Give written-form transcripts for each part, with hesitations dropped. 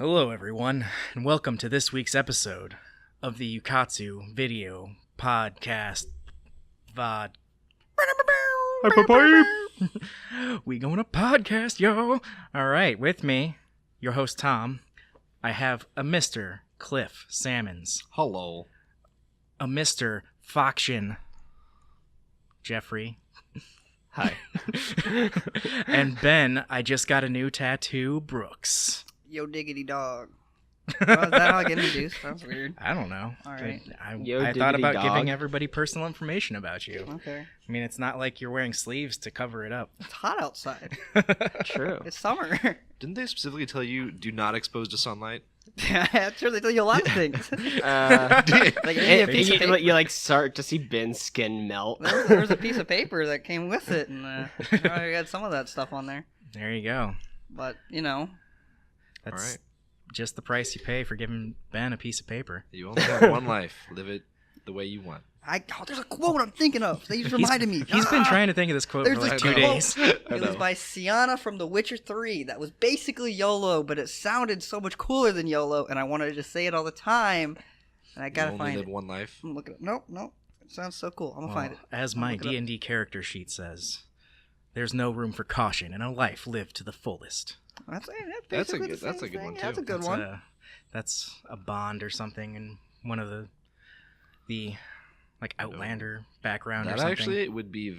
Hello, everyone, and welcome to this week's episode of the Ukatsu Video Podcast. We gonna podcast, yo! Alright, with me, your host Tom, I have a Mr. Cliff Sammons. Hello. A Mr. Foxion. Jeffrey. Hi. And Ben, I just got a new tattoo, Brooks. Yo diggity dog. Well, is that how I get introduced? That's weird. I don't know. All right. I thought about giving everybody personal information about you. Okay. I mean, it's not like you're wearing sleeves to cover it up. It's hot outside. True. It's summer. Didn't they specifically tell you do not expose to sunlight? Yeah, sure, they tell you a lot of things. You start to see Ben's skin melt. There was a piece of paper that came with it, and I had some of that stuff on there. There you go. But, That's All right. just the price you pay for giving Ben a piece of paper. You only have one life. Live it the way you want. there's a quote I'm thinking of. They just reminded me. He's been trying to think of this quote There's for like this 2 days. It was by Sienna from The Witcher 3. That was basically YOLO, but it sounded so much cooler than YOLO, and I wanted to just say it all the time, and I gotta you find only live it. one life. I'm looking. Nope. It sounds so cool. I'm gonna find it. As my D&D character sheet says, there's no room for caution in a life lived to the fullest. That's That's a basically good- the that's same a good thing. one, Yeah, that's a too. good one. That's a Bond or something in one of the like Outlander background or That something. actually would be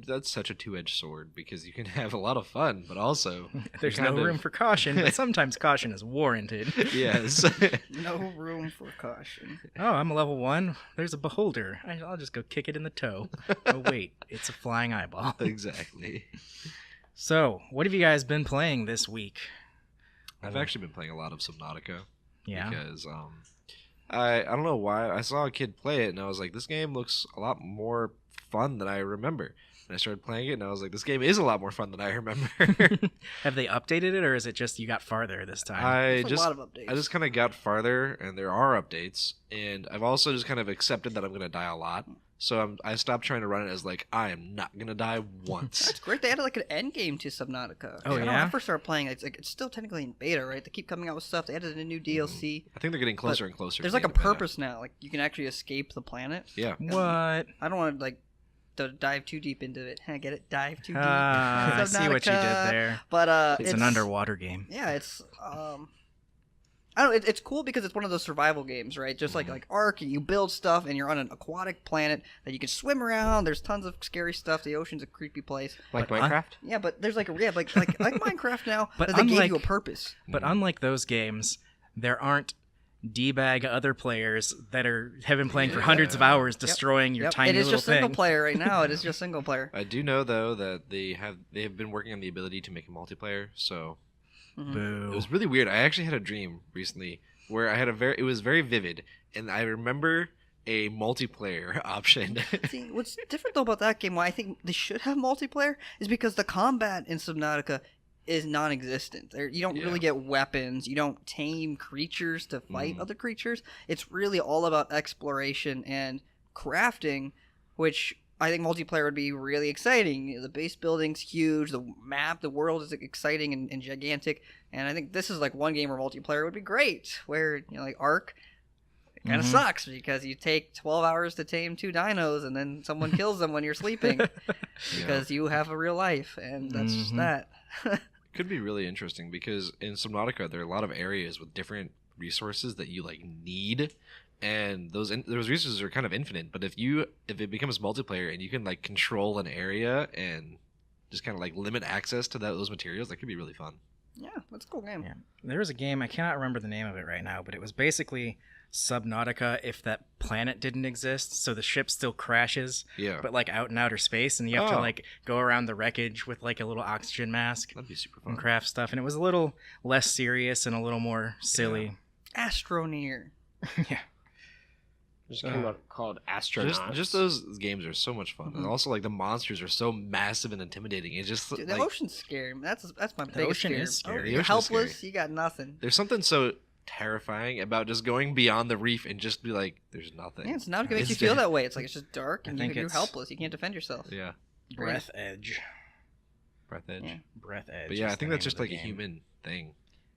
that's such a two-edged sword because you can have a lot of fun, but also There's no room for caution, but sometimes caution is warranted. Yes. No room for caution. Oh, I'm a level 1. There's a beholder. I'll just go kick it in the toe. Oh, wait. It's a flying eyeball. Exactly. So, what have you guys been playing this week? I've actually been playing a lot of Subnautica. Yeah. Because I don't know why I saw a kid play it and I was like, this game looks a lot more fun than I remember. And I started playing it and I was like, this game is a lot more fun than I remember. Have they updated it, or is it just you got farther this time? There's a lot of updates. I just kind of got farther, and there are updates, and I've also just kind of accepted that I'm going to die a lot. So I stopped trying to run it as like, I am not going to die once. That's great. They added like an end game to Subnautica. Oh, I know yeah? when I first started playing, it's still technically in beta, right? They keep coming out with stuff. They added a new DLC. I think they're getting closer and closer. There's to like a being beta. purpose now. Like you can actually escape the planet. Yeah. What? I don't want to dive too deep into it. I get it? Dive too deep. I see what you did Subnautica. there. But It's an underwater game. Yeah, it's I don't know, it's cool because it's one of those survival games, right? Just like Ark, you build stuff and you're on an aquatic planet that you can swim around. There's tons of scary stuff. The ocean's a creepy place. Like But Minecraft? Yeah, but there's like Minecraft now, But but they gave unlike- you a purpose. But unlike those games, there aren't D-bag other players that have been playing for hundreds of hours destroying your tiny It is little just thing. single player right now. It is just single player. I do know though that they have been working on the ability to make a multiplayer. So Boo. it was really weird. I actually had a dream recently where I had it was very vivid, and I remember a multiplayer option. See, what's different though about that game, why I think they should have multiplayer, is because the combat in Subnautica is non-existent. You don't really get weapons. You don't tame creatures to fight other creatures. It's really all about exploration and crafting, which I think multiplayer would be really exciting. The base building's huge. The map, the world is exciting and gigantic. And I think this is like one game where multiplayer would be great. Where, like Ark, it kind of sucks because you take 12 hours to tame 2 dinos and then someone kills them when you're sleeping because you have a real life. And that's just that. Could be really interesting because in Subnautica there are a lot of areas with different resources that you need, and those resources are kind of infinite. But if it becomes multiplayer and you can control an area and just kind of limit access to those materials, that could be really fun. Yeah, that's a cool game. Yeah. There was a game, I cannot remember the name of it right now, but it was basically Subnautica if that planet didn't exist, so the ship still crashes, Yeah, but out in outer space, and you have to go around the wreckage with a little oxygen mask that'd be super and fun. craft stuff, and it was a little less serious and a little more silly. Astroneer. Yeah. Just came out called Astronauts. Just those games are so much fun, and also the monsters are so massive and intimidating. It's just Dude, the ocean's scary. That's my biggest ocean fear. is scary. Oh, The you're ocean's helpless. scary. You got nothing. there's something so terrifying about just going beyond the reef and just be there's nothing. Yeah, it's not gonna make you It's feel the- that way. It's it's just dark and I think you're it's- helpless. You can't defend yourself. Yeah, Breath Edge. breath edge. Yeah. Breath Edge. But yeah, is I think the that's name just of the a game. human thing.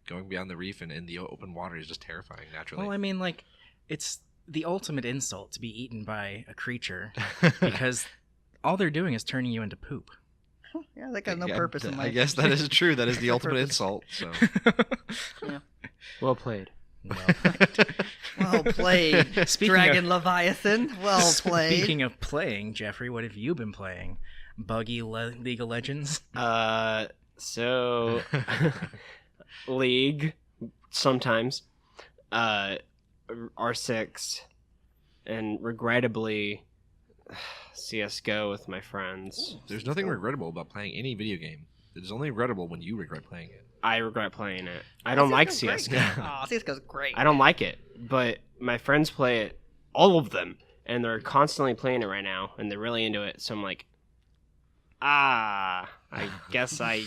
going beyond the reef and in the open water is just terrifying naturally. Well, I mean, like, it's the ultimate insult to be eaten by a creature because all they're doing is turning you into poop. Yeah, they got no purpose in life. I guess that is true. That is the ultimate insult. So. Yeah. Well played. Well played, Dragon Leviathan. Well played. Speaking of playing, Jeffrey, what have you been playing? Buggy League of Legends? So League sometimes, R6, and regrettably CS:GO with my friends. There's nothing regrettable about playing any video game. It is only regrettable when you regret playing it. I regret playing it. I don't like CS:GO. Oh, CS:GO's great. I don't like it, but my friends play it, all of them, and they're constantly playing it right now, and they're really into it. So I'm like, I guess I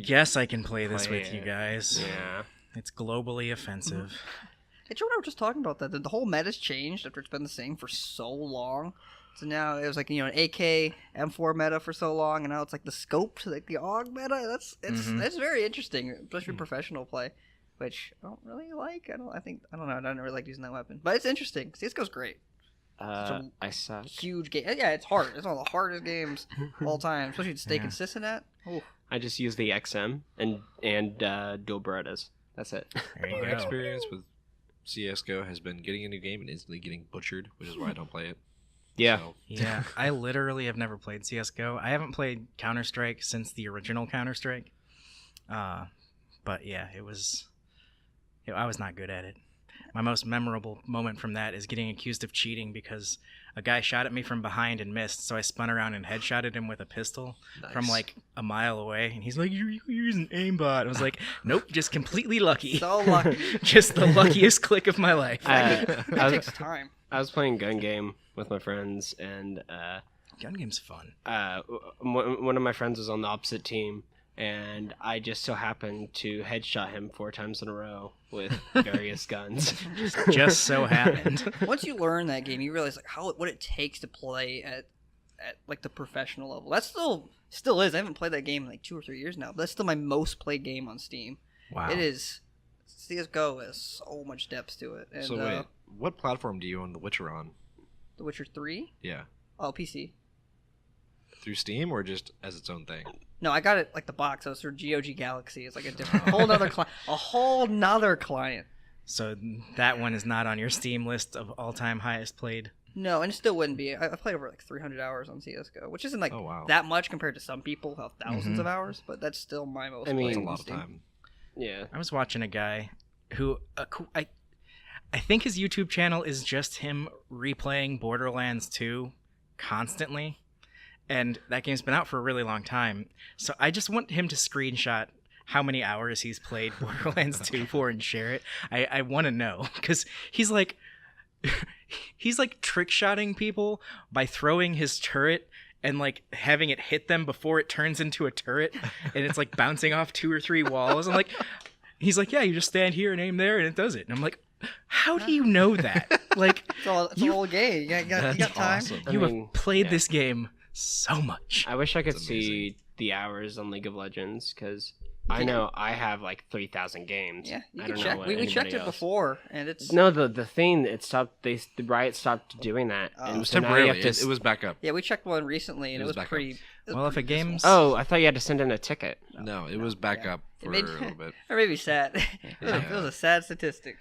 guess I can play this with you guys. Yeah. It's globally offensive. Hey, Joe and I were just talking about that. The whole meta's changed after it's been the same for so long. So now it was like, an AK M4 meta for so long, and now it's like the scoped, like the AUG meta. That's very interesting, especially professional play, which I don't really like. I don't know. I don't really like using that weapon, but it's interesting. CS:GO's great. I suck. Huge game. Yeah, it's hard. It's one of the hardest games of all time, especially to stay consistent at. Ooh. I just use the XM and dual Berettas. That's it. There you My go. experience with CS:GO has been getting a new game and instantly getting butchered, which is why I don't play it. Yeah. So, Yeah, I literally have never played CS:GO. I haven't played Counter-Strike since the original Counter-Strike. But yeah, I was not good at it. My most memorable moment from that is getting accused of cheating because a guy shot at me from behind and missed, so I spun around and headshotted him with a pistol from like a mile away, and he's like, you're using aimbot. I was like, nope, just completely lucky. So lucky. Just the luckiest click of my life. It takes time. I was playing gun game with my friends, and Gun game's fun. one of my friends was on the opposite team, and I just so happened to headshot him 4 times in a row with various guns. Just so happened. Once you learn that game, you realize like what it takes to play at like the professional level. That still is. I haven't played that game in like 2 or 3 years now, but that's still my most played game on Steam. Wow. It is. CS:GO has so much depth to it. And, so wait, what platform do you own The Witcher on? The Witcher 3? Yeah. Oh, PC. Through Steam or just as its own thing? No, I got it like the box. So it's through GOG Galaxy. It's like a whole nother client. So that one is not on your Steam list of all-time highest played. No, and it still wouldn't be. I played over like 300 hours on CS:GO, which isn't like that much compared to some people who have thousands of hours, but that's still my most. I mean, played It's a on lot of Steam. time. Yeah. I was watching a guy who I think his YouTube channel is just him replaying Borderlands 2 constantly, and that game's been out for a really long time. So I just want him to screenshot how many hours he's played Borderlands 2 for and share it. I want to know, because he's like trick-shotting people by throwing his turret and like having it hit them before it turns into a turret, and it's like bouncing off 2 or 3 walls. I'm like, he's like, yeah, you just stand here and aim there, and it does it. And I'm like, how do you know that? Like, It's a whole game. You got time. Awesome. you I mean, have played yeah. this game so much. I wish I could It's see the hours on League of Legends, because I know I have like 3,000 games. Yeah, you I can don't check. know what We checked anybody it else. before, and it's No, the thing, it stopped. The Riot stopped doing that. Oh. and It was so now you temporarily. have to It was back up. yeah. We checked one recently, and It it was was back up. pretty. Well, if a game's Oh, I thought you had to send in a ticket. No, it was back yeah. up It for made- a little bit. That made me sad. It was a sad statistic.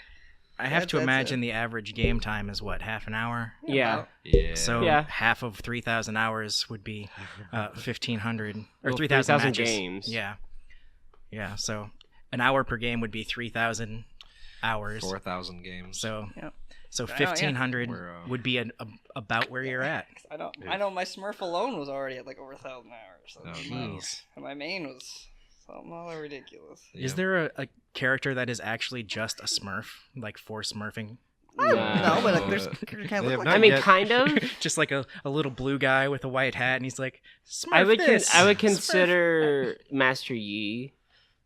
I have to That's imagine the average game time is what, half an hour? Yeah. about- Yeah. So Yeah. half of 3,000 hours would be 1,500 or Well, 3,000 3,000 matches. games. Yeah, yeah. So an hour per game would be 3,000 hours. 4,000 games. So Yeah. so I know, yeah. 1,500 We're, would be about where you're at. I know my Smurf alone was already at like over 1,000 hours. So Oh, Jeez. and my main was something all ridiculous. Is there a character that is actually just a Smurf, like for smurfing? No, but like there's They kind have of look not like I mean, yet- kind of. Just like a little blue guy with a white hat, and he's like, Smurf I would this. I would consider Master Yi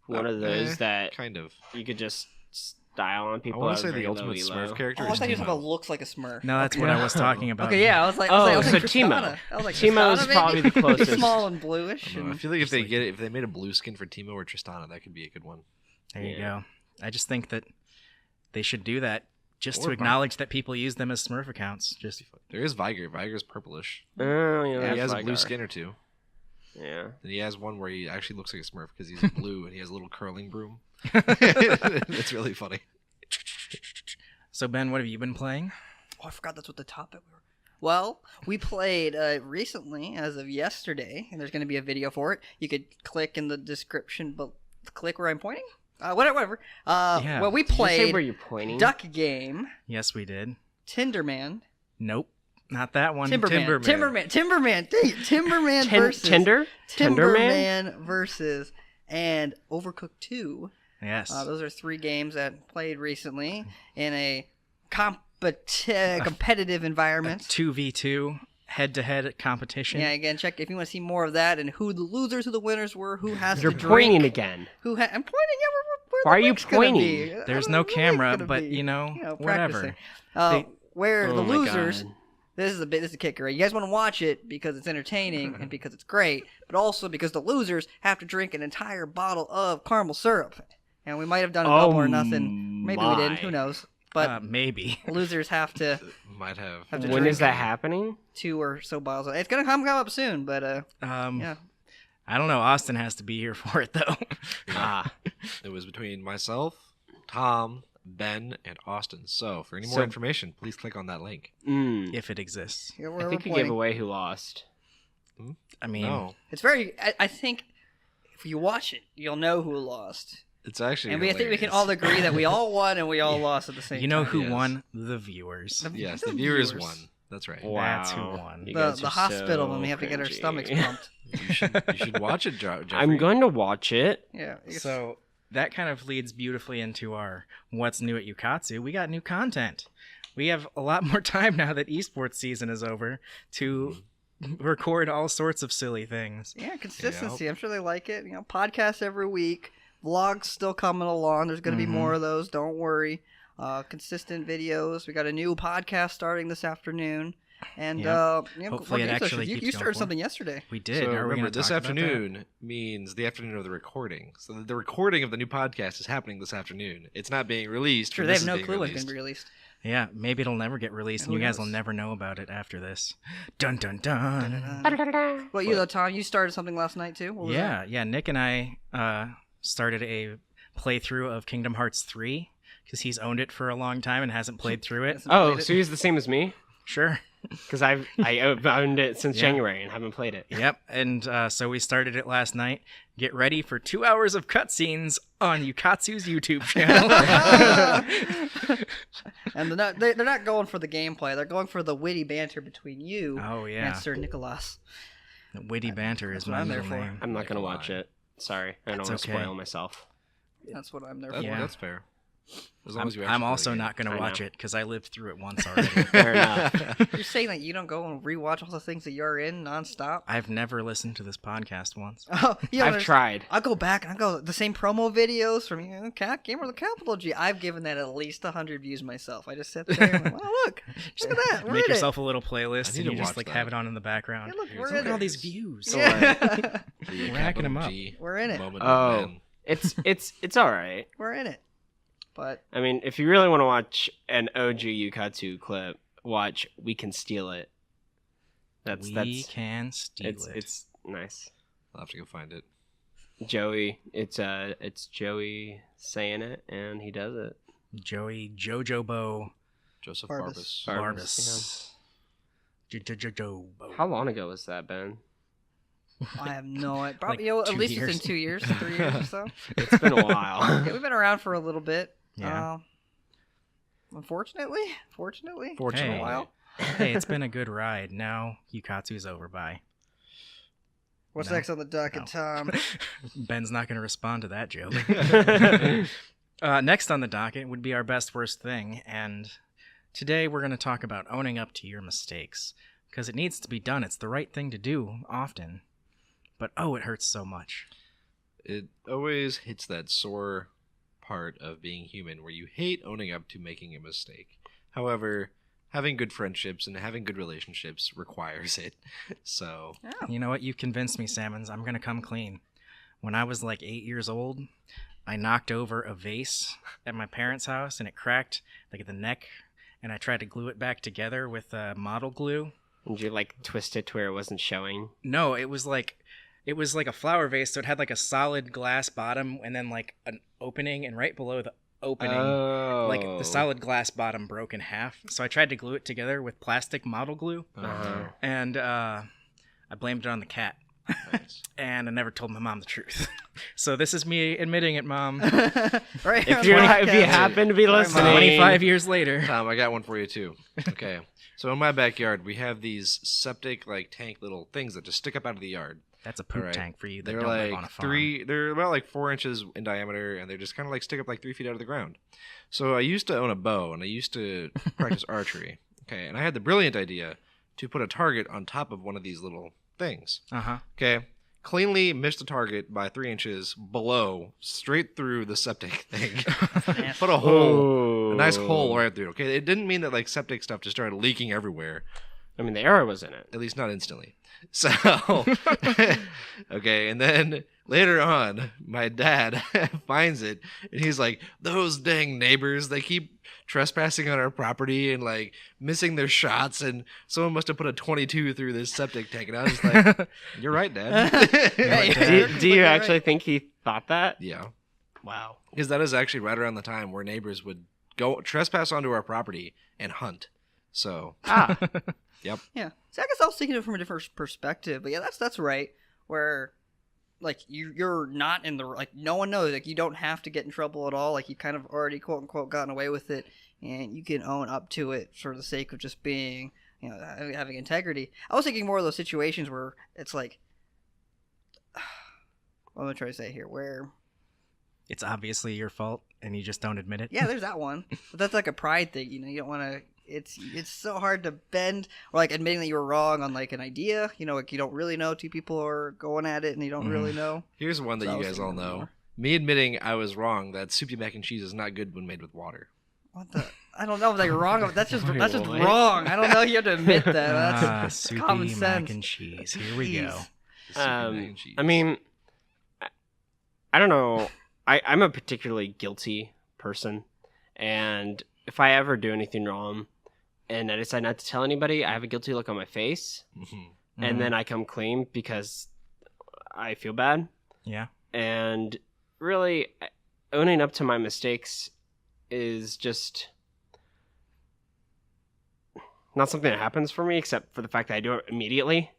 one of those Eh, that kind of. you could just style on I people. want at to say very the low ultimate elo. Smurf character Oh, I is thought you were talking Timo. about looks like a Smurf. No, that's okay. what I was talking about. Okay, yeah, I was like, Oh, like so Tristana. Timo. I was like, Timo's Tristana, probably maybe? the closest. Small and bluish. I don't know. I And... feel like if they made a blue skin for Timo or Tristana, that could be a good one. There you Yeah. go. I just think that they should do that just to Or acknowledge that people use them as Smurf accounts. Just There is Viger. Viger's purplish. Oh, yeah, He that's has a Vigar. blue skin or two. Yeah. And he has one where he actually looks like a Smurf because he's blue and he has a little curling broom. It's really funny. So Ben, what have you been playing? Oh, I forgot that's what the topic were. Well, we played recently, as of yesterday, and there's going to be a video for it. You could click in the description, but click where I'm pointing. Whatever. Yeah. Well, we Did you say played where you're pointing? Duck Game, Yes, we did. Tinderman, Nope, not that one. Timberman, Timberman, dang it, Timberman versus Tinder? Tenderman? Timberman versus and Overcooked 2. Yes. Those are 3 games that played recently in a competitive environment. 2v2 head-to-head competition. Yeah, again, check if you want to see more of that and who the losers, who the winners were, who has You're to drink. pointing again. I'm pointing. Yeah, where Why the are you link's gonna pointing? be. There's I no don't know where the link's camera, gonna but be. whatever. practicing. Where Oh the my losers. God. This is the kicker. Right? You guys want to watch it because it's entertaining and because it's great, but also because the losers have to drink an entire bottle of caramel syrup. And we might have done a double or nothing. Maybe we didn't. Who knows? But Maybe. losers have to Might have. to When drink is that happening? 2 or so bottles. It's gonna come up soon, but yeah. I don't know. Austin has to be here for it, though. It was between myself, Tom, Ben, and Austin. So for any more So- information, please click on that link. If it exists. Yeah, I we're think you pointing. gave away who lost. I mean, No, It's very. I think if you watch it, you'll know who lost. it's actually. And I think we can hilarious. all agree that we all won and we all lost at the same you know time. who Yes. won? The viewers. Yes, the viewers won. That's right. Wow. That's who won. You The guys are hospital so when we have to get our cringy. stomachs pumped. You should watch it, Jeffrey. I'm going to watch it. Yeah. So that kind of leads beautifully into our what's new at Ukatsu. We got new content. We have a lot more time now that esports season is over to record all sorts of silly things. Yeah, consistency. I'm sure they like it. Podcasts every week. Vlogs still coming along. There's going to be more of those. Don't worry. Consistent videos. We got a new podcast starting this afternoon. And Hopefully it actually you keeps started going something yesterday. We did. So Are we remember, gonna this talk about that? afternoon means the afternoon of the recording. So the recording of the new podcast is happening this afternoon. It's not being released. Sure, but they this have is no being clue when it's released. going to be released. Yeah, maybe it'll never get released, and Who you guys will knows? never know about it after this. Dun dun dun. Well, you though, Tom, you started something last night too. What was that? Yeah. Nick and I started a playthrough of Kingdom Hearts 3 because he's owned it for a long time and hasn't played through it. Hasn't Oh, played it. so he's the same as me? Sure. Because I owned it since Yeah. January and haven't played it. Yep. And so we started it last night. Get ready for 2 hours of cutscenes on Ukatsu's YouTube channel. And they're not going for the gameplay. They're going for the witty banter between you Oh yeah. and Sir Nicholas. Witty banter That's is what my I'm there middle for. name. I'm not going to Come watch on. it. Sorry. I don't That's want to okay. spoil myself. That's what I'm there That- for. Yeah. That's fair. As long as you I'm actually also play the not going I to know. watch it because I lived through it once already. Fair enough. You're saying that you don't go and rewatch all the things that you're in nonstop? I've never listened to this podcast once. Oh, yeah. I've tried. I'll go back and I'll go the same promo videos from Cat Gamer with a capital G. I've given that at least 100 views myself. I just sit there and I'm like, oh look at that. We're Make in yourself a little playlist I need and you to just watch like that. have it on in the background. it. Yeah, look, Here's we're Look in at all it. these views. Yeah. The Racking 'em capital up. G We're in it. moment Oh. of man. It's all right. We're in it. But I mean, if you really want to watch an OG Ukatsu clip, watch We Can Steal It. That's can steal it. it's nice. I'll have to go find it. Joey, it's Joey saying it, and he does it. Joey Jojobo Joseph Barbas. Barbas. Jojobo. How long ago was that, Ben? I have no idea. Probably, Like at 2 least years. within 2 years, 3 years or so. It's been a while. Yeah, we've been around for a little bit. Yeah. Unfortunately, fortunately, Hey. a while. Hey, it's been a good ride. Now Ukatsu's over. Bye. What's No. next on the docket, Tom? Ben's not going to respond to that joke. Next on the docket would be our best worst thing, and today we're going to talk about owning up to your mistakes because it needs to be done. It's the right thing to do often, but it hurts so much. It always hits that sore part of being human where you hate owning up to making a mistake. However, having good friendships and having good relationships requires it. So, You know what? You've convinced me, Sammons. I'm going to come clean. when I was like 8 years old, I knocked over a vase at my parents' house and it cracked like at the neck, and I tried to glue it back together with model glue. Did you like twist it to where it wasn't showing? No, it was like a flower vase, so it had like a solid glass bottom and then like an opening, and right below the opening, like the solid glass bottom broke in half. So I tried to glue it together with plastic model glue, and I blamed it on the cat. Nice. And I never told my mom the truth. So this is me admitting it, Mom. Right. If you happen to be listening, 25 years later. Tom, I got one for you too. Okay. So in my backyard, we have these septic like tank little things that just stick up out of the yard. That's a poop Right. tank for you that They're don't like live on a farm. They're about like 4 inches in diameter, and they're just kind of like stick up like 3 feet out of the ground. So I used to own a bow, and I used to practice archery. Okay, and I had the brilliant idea to put a target on top of one of these little things. Uh-huh. Okay, cleanly missed the target by 3 inches below, straight through the septic thing. Put a hole, a nice hole right through. Okay, it didn't mean that like septic stuff just started leaking everywhere. I mean, the arrow was in it. At least not instantly. So, okay, and then later on, my dad finds it, and he's like, those dang neighbors, they keep trespassing on our property and, like, missing their shots, and someone must have put a 22 through this septic tank. And I was like, you're right, Dad. Do you actually think he thought that? Yeah. Wow. Because that is actually right around the time where neighbors would go trespass onto our property and hunt. So, yep. Yeah. See, I guess I was thinking of it from a different perspective, but yeah, that's right. Where, like, you're not in the like, no one knows. Like, you don't have to get in trouble at all. Like, you kind of already quote unquote gotten away with it, and you can own up to it for the sake of just being, you know, having integrity. I was thinking more of those situations where it's like, what am I trying to say here? Where It's obviously your fault, and you just don't admit it. yeah, there's that one, but that's like a pride thing. You know, you don't want to. It's so hard to bend, or like admitting that you were wrong on like an idea. You know, like you don't really know. Two people are going at it, and you don't really know. Here's one that So I you was guys all thinking of know. more. Me admitting I was wrong that soupy mac and cheese is not good when made with water. What the? I don't know if they're wrong. That's just Wait, that's just what? wrong. I don't know. You have to admit that. That's soupy common mac sense. and cheese. Here we go. Jeez. Soupy mac and cheese. I mean, I don't know. I'm a particularly guilty person, and if I ever do anything wrong and I decide not to tell anybody, I have a guilty look on my face, Mhm. and then I come clean because I feel bad. Yeah. And really, owning up to my mistakes is just not something that happens for me, except for the fact that I do it immediately.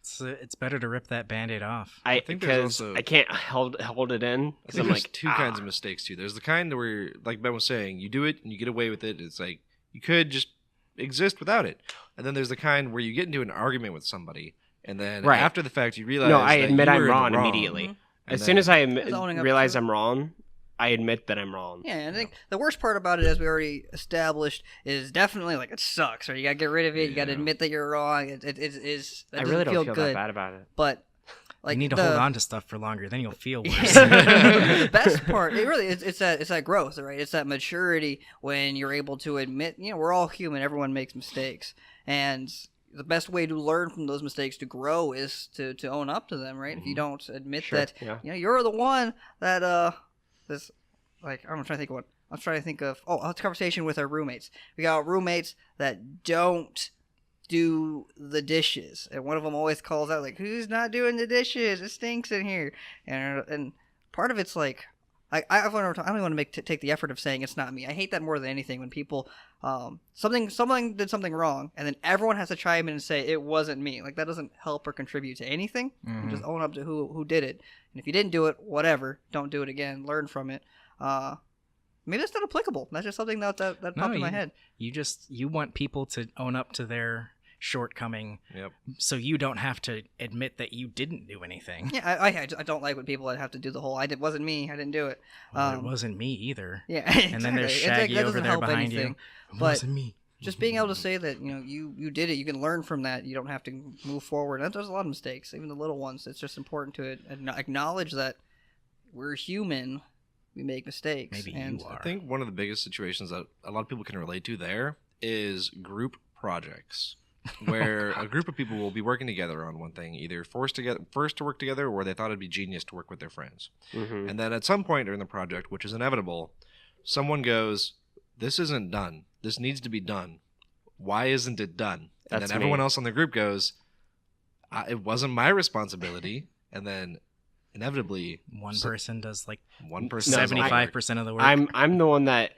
It's better to rip that Band-Aid off. I think there's Because also- I can't hold it in. I Because think I'm there's like, two kinds of mistakes too. There's the kind where, like Ben was saying, you do it and you get away with it. It's like you could just exist without it. And then there's the kind where you get into an argument with somebody, and then Right. after the fact you realize No, I that admit you I'm were in the wrong wrong. immediately. Mhm. And As soon as I Just owning up realize to it. I'm wrong, I admit that I'm wrong. Yeah, and I think the worst part about it, as we already established, is definitely like it sucks. Or you gotta get rid of it. You gotta Yeah. admit that you're wrong. It is. That I doesn't really don't feel good. that bad about it. But like you need to the, hold on to stuff for longer, then you'll feel worse. the best part, it really it's that growth, right? It's that maturity when you're able to admit, you know, we're all human. Everyone makes mistakes, and the best way to learn from those mistakes to grow is to own up to them, right? If you don't admit Sure, that, yeah. you know, you're the one that this, like, I'm trying to think of what I'm trying to think of. Oh, it's a conversation with our roommates. We got roommates that don't do the dishes, and one of them always calls out like, "Who's not doing the dishes? It stinks in here." And part of it's like, I don't even want to take the effort of saying it's not me. I hate that more than anything when people someone did something wrong, and then everyone has to chime in and say it wasn't me. Like that doesn't help or contribute to anything. Mhm. Just own up to who did it, and if you didn't do it, whatever, don't do it again. Learn from it. Maybe that's not applicable. That's just something that popped in my head. You want people to own up to their shortcoming, Yep. so you don't have to admit that you didn't do anything. Yeah, I don't like when people have to do the whole wasn't me, I didn't do it. Well, it wasn't me either. Yeah, And then there's exactly. Shaggy That over doesn't there help behind anything. you. It But wasn't me. Just being able to say that, you know, you did it, you can learn from that. You don't have to move forward. And there's a lot of mistakes, even the little ones. It's just important to acknowledge that we're human. We make mistakes. Maybe and you are. I think one of the biggest situations that a lot of people can relate to there is group projects. where a group of people will be working together on one thing, either forced to work together, or they thought it'd be genius to work with their friends. Mm-hmm. And then at some point during the project, which is inevitable, someone goes, "This isn't done. This needs to be done. Why isn't it done?" And That's then everyone me. else on the group goes, "It wasn't my responsibility." And then inevitably, One person does like one person does all the work. 75% of the work. I'm the one that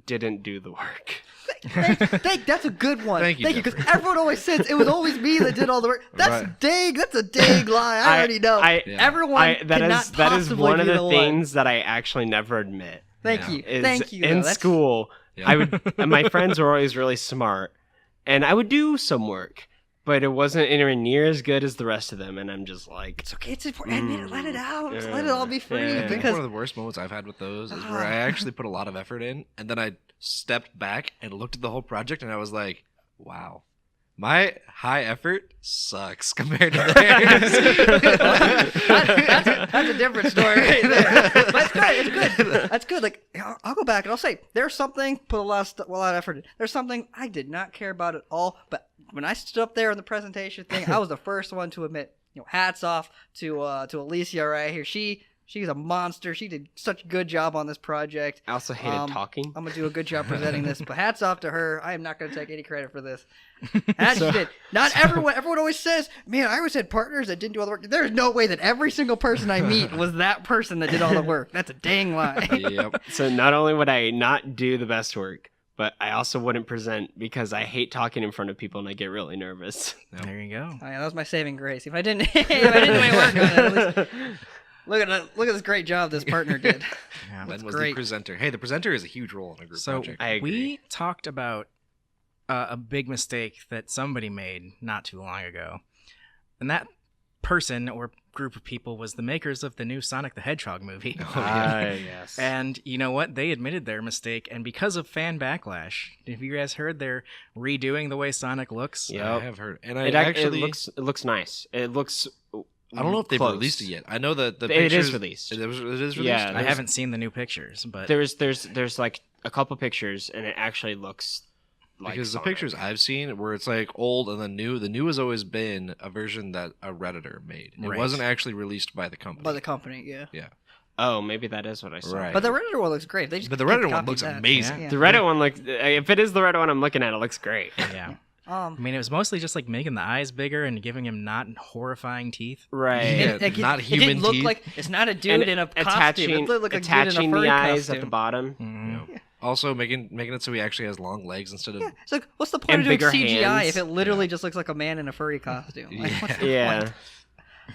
didn't do the work. That's a good one. Thank you, because Jeffrey. everyone always says it was always me that did all the work. That's Right. dang. That's a dang lie. I already know. Everyone that cannot is possibly one of be the one. things that I actually never admit. Thank Yeah. you. Is Thank you. In though. That's- school, Yeah. I would. And my friends were always really smart, and I would do some work, but it wasn't anywhere near as good as the rest of them. And I'm just like, It's okay. It's important. Admit it. Let it out. Just Yeah. let it all be free. Yeah. I think Because one of the worst moments I've had with those is where I actually put a lot of effort in, and then I stepped back and looked at the whole project, and I was like, "Wow, my high effort sucks compared to theirs." that's a different story right there. But it's good. It's good. That's good. Like I'll go back and I'll say there's something put a lot of effort in. There's something I did not care about at all. But when I stood up there in the presentation thing, I was the first one to admit. Hats off to Alicia right here. She's a monster. She did such a good job on this project. I also hated talking. I'm gonna do a good job presenting this, but hats off to her. I am not gonna take any credit for this. As she did. Not everyone. Everyone always says, "Man, I always had partners that didn't do all the work." There's no way that every single person I meet was that person that did all the work. That's a dang lie. Yep. So not only would I not do the best work, but I also wouldn't present because I hate talking in front of people and I get really nervous. There you go. Oh, yeah, that was my saving grace. If I didn't, if I didn't do any work on it, at least look at this great job this partner did. Yeah. Ben was great. the presenter. Hey, the presenter is a huge role in a group So project. I agree. we talked about a big mistake that somebody made not too long ago, and that person or group of people was the makers of the new Sonic the Hedgehog movie. Yes. And you know what? They admitted their mistake, and because of fan backlash, have you guys heard they're redoing the way Sonic looks? Yeah. I Yep. have heard, and I It actually looks nice. It looks. I don't know if they've close. released it yet. I know that the It is pictures, released. It is released. Yeah, I haven't seen the new pictures, but There's like a couple pictures and it actually looks like because the Sonic. pictures I've seen where it's like old and then new. The new has always been a version that a Redditor made. It Right. wasn't actually released by the company. By the company, yeah. Oh, maybe that is what I saw. Right. But the Redditor one looks great. They just But the kept Redditor one copying looks that. amazing. Yeah. The Reddit one looks. If it is the Reddit one I'm looking at, it looks great. yeah. I Um, mean, it was mostly just like making the eyes bigger and giving him not horrifying teeth. Right. Yeah. not it human didn't look teeth. like it's not a dude in a costume. attaching It looked like a dude in a attaching furry the eyes costume. at the bottom. Mhm. Yeah. Also making it so he actually has long legs instead of Yeah, it's like, what's the point And of doing bigger CGI hands. if it literally just looks like a man in a furry costume? Like, what's the Yeah. point?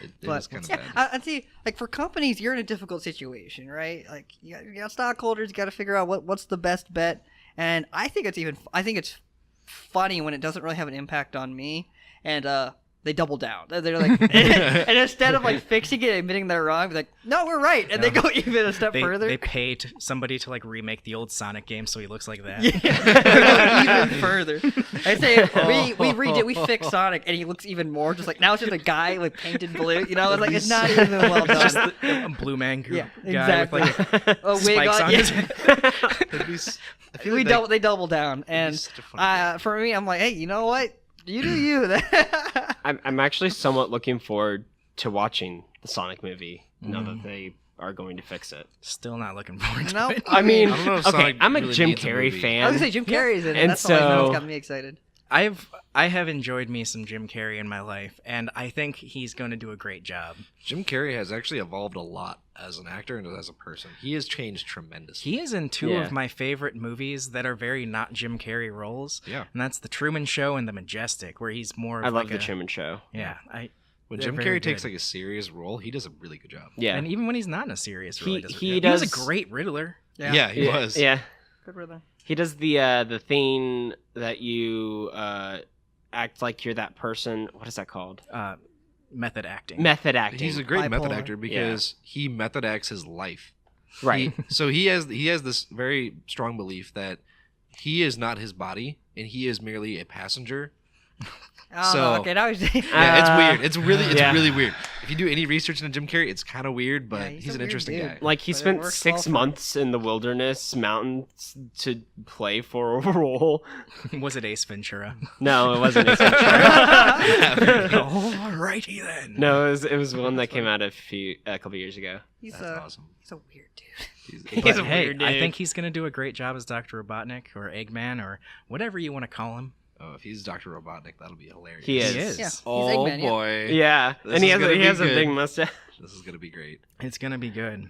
it But was kind of yeah, bad. I see. Like for companies, you're in a difficult situation, right? Like you got stockholders, you got to figure out what's the best bet. And I think it's funny when it doesn't really have an impact on me, and they double down. They're like, and instead of like fixing it, admitting they're wrong, they're like, no, we're right, and they go even a step further. They paid somebody to like remake the old Sonic game so he looks like that. Yeah, even further. I say we redid, we fixed Sonic, and he looks even more just like now it's just a guy like painted blue. You know, it's like it's not even well done. It's just a blue man group Yeah, guy exactly. with like A wig spikes on. on Yeah. his It'd be s- I feel like They double down, that'd be and such a fun for me, I'm like, hey, you know what? You do you. I'm actually somewhat looking forward to watching the Sonic movie now that they are going to fix it. Still not looking forward to No, it. I mean, I don't know if okay, Sonic I'm a really Jim needs a Carrey movie. fan. I was gonna say Jim Carrey's in it. And That's the only thing so- that's got me excited. I have enjoyed me some Jim Carrey in my life, and I think he's going to do a great job. Jim Carrey has actually evolved a lot as an actor and as a person. He has changed tremendously. He is in two Yeah. of my favorite movies that are very not Jim Carrey roles, Yeah. and that's The Truman Show and The Majestic, where he's more. Of I love like the a- Truman Show. Yeah, When They're Jim very Carrey takes good. like a serious role, he does a really good job. Yeah. and even when he's not in a serious role, He- does a he good- was a does- great Riddler. Yeah, he was. Yeah. Good brother. He does the thing that you act like you're that person. What is that called? Method acting. Method acting. He's a great method Bipolar. actor because he method acts his life. right. So he has this very strong belief that he is not his body and he is merely a passenger Okay, now he's yeah, it's weird. It's really yeah. weird. If you do any research into Jim Carrey, it's kind of weird, but Yeah, he's an a weird interesting dude. guy. Like he But it spent works 6 well for months in the wilderness mountains to play for a role. Was it Ace Ventura? No, it wasn't. Ace Ventura. Alrighty then. No, it was one that came out a couple years ago. He's That's awesome. He's a weird dude. He's But a hey, weird I dude. think he's gonna do a great job as Dr. Robotnik or Eggman or whatever you want to call him. Oh, if he's Dr. Robotnik, that'll be hilarious. He is. He is. Yeah. He's Oh Eggman, yeah. boy. Yeah, This and he is gonna be has a good. big mustache. This is gonna be great. It's gonna be good.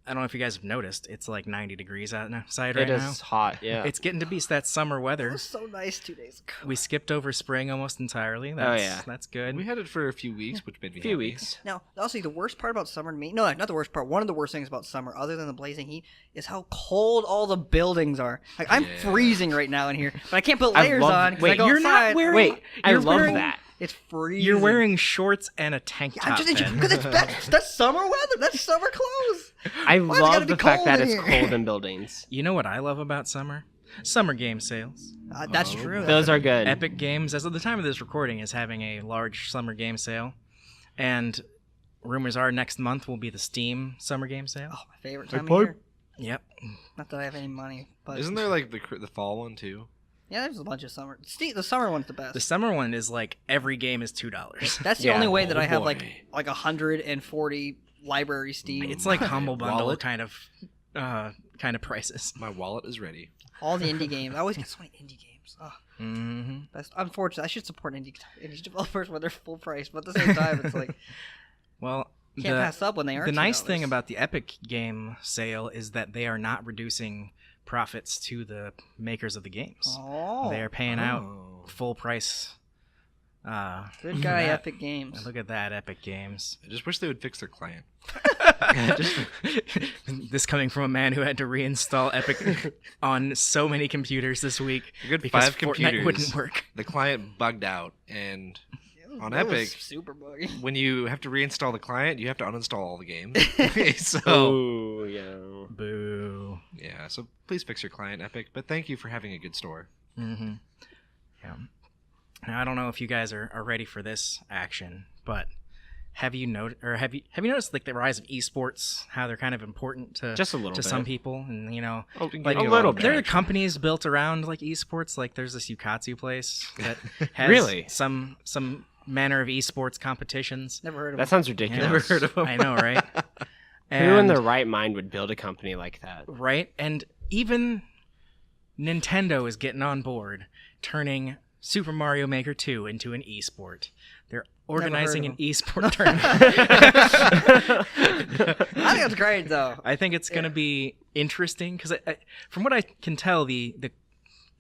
I don't know if you guys have noticed. It's like 90 degrees outside right It now. is hot. Yeah. It's getting to be that summer It weather. was so nice 2 days ago. We skipped over spring almost entirely. That's good. We had it for a few weeks, which made me a few happy. weeks. Now, honestly, the worst part about summer to me, no, not the worst part, one of the worst things about summer, other than the blazing heat, is how cold all the buildings are. Like, I'm Yeah. freezing right now in here, but I can't put I layers love- on because I wait, go you're not outside. wearing- Wait, I You're love wearing- that. It's freezing. You're wearing shorts and a tank I'm top. just Ben. because that's summer weather. That's summer clothes. I Why's it gotta love be the fact cold that in it's here? cold in buildings. You know what I love about summer? Summer game sales. That's Oh, true. Those are good. Epic Games, as of the time of this recording, is having a large summer game sale. And rumors are next month will be the Steam summer game sale. Oh, my favorite time pipe. of year. Yep. Not that I have any money, but Isn't there like the fall one too? yeah, there's a bunch of summer. The summer one's the best. The summer one is like every game is $2. That's the Yeah. only way that Oh, I have boy. like 140 library Steam. It's like Humble Bundle Wallet. kind of prices. My wallet is ready. all the indie games. I always get so many indie games. Oh, Mm-hmm. that's unfortunate. I should support indie developers when they're full price, but at the same time, it's like Well, can't pass up when they are. the nice $2. thing about the Epic game sale is that they are not reducing profits to the makers of the games. Oh, They are paying out Oh. full price. good guy, that. Epic Games. Look at that, Epic Games. I just wish they would fix their client. This coming from a man who had to reinstall Epic on so many computers this week A good because 5 Fortnite computers. wouldn't work. The client bugged out, and on That was Epic, super buggy. when you have to reinstall the client, you have to uninstall all the games. so Oh, yeah. Boo. yeah, so please fix your client, Epic. But thank you for having a good store. Mm-hmm. Yeah. Now, I don't know if you guys are ready for this action, but have you noticed like the rise of esports, how they're kind of important to Just a little bit. some people, and Been like getting a little lot of bit. there are traction. companies built around like esports. Like there's this Ukatsu place that has Really? some manner of esports competitions. Never heard of That him. sounds ridiculous. Never heard of 'em. I know, right? Who in And- their right mind would build a company like that? right? And even Nintendo is getting on board, turning Super Mario Maker 2 into an esport. They're organizing an of esport tournament. I think that's great though. I think it's going to be interesting because from what I can tell, the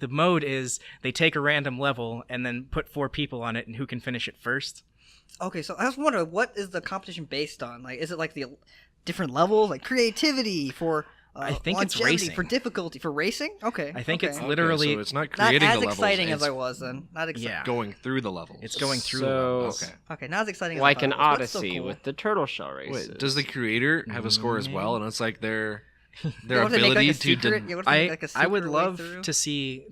mode is they take a random level and then put 4 people on it, and who can finish it first. Okay, so I was wondering, what is the competition based on? Like, is it like the different levels, like creativity for? I think it's longevity, racing. for difficulty, for racing. Okay, I think okay. it's literally so it's not not creating as the levels. exciting as it's I was then. Not exciting. Yeah. going through the levels. it's going through. the So- levels. Okay. Okay, not as exciting as I Like thought an it was, but it's Odyssey still cool. with the turtle shell races. Wait, does the creator have a score as well? And it's like their Yeah, what if they make, ability like, a to secret- yeah, what if they make, like, a I would secret way love through? to see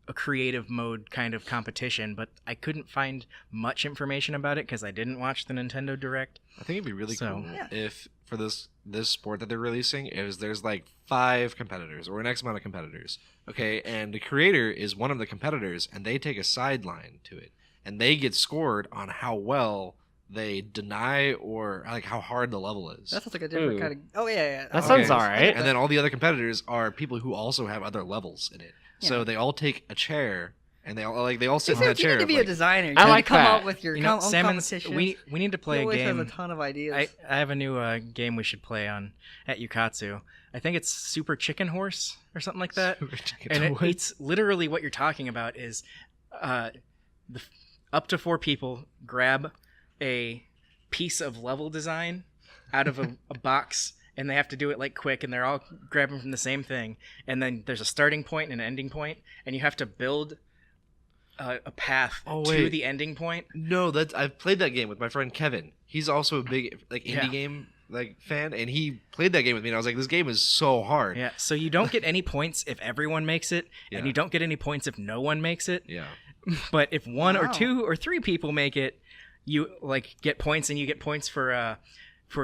a creative mode kind of competition, but I couldn't find much information about it because I didn't watch the Nintendo Direct. I think it'd be really So- cool Yeah. if for this sport that they're releasing is there's like 5 competitors or an X amount of competitors. Okay, and the creator is one of the competitors, and they take a sideline to it, and they get scored on how well they deny or like how hard the level is. That sounds like a different Ooh. kind of. Oh yeah. That Oh, sounds okay. alright. And then all the other competitors are people who also have other levels in it. So Yeah. they all take a chair, and they all sit in You that chair. need to of, be a like, designer. You I need like to come that. up with your You know, own Sammons, competitions. we need to play He a always game. has a ton of ideas. I have a new game we should play on at Ukatsu. I think it's Super Chicken Horse or something like that. And it's literally what you're talking about is up to 4 people grab a piece of level design out of a box, and they have to do it like quick, and they're all grabbing from the same thing, and then there's a starting point and an ending point, and you have to build a path Oh, to wait. the ending point. No, I've played that game with my friend Kevin. He's also a big like indie Yeah. game like fan, and he played that game with me. And I was like, this game is so hard. Yeah, so you don't get any points if everyone makes it, Yeah. and you don't get any points if no one makes it. Yeah. But if one or Wow. 2 or 3 people make it, you like get points, and you get points for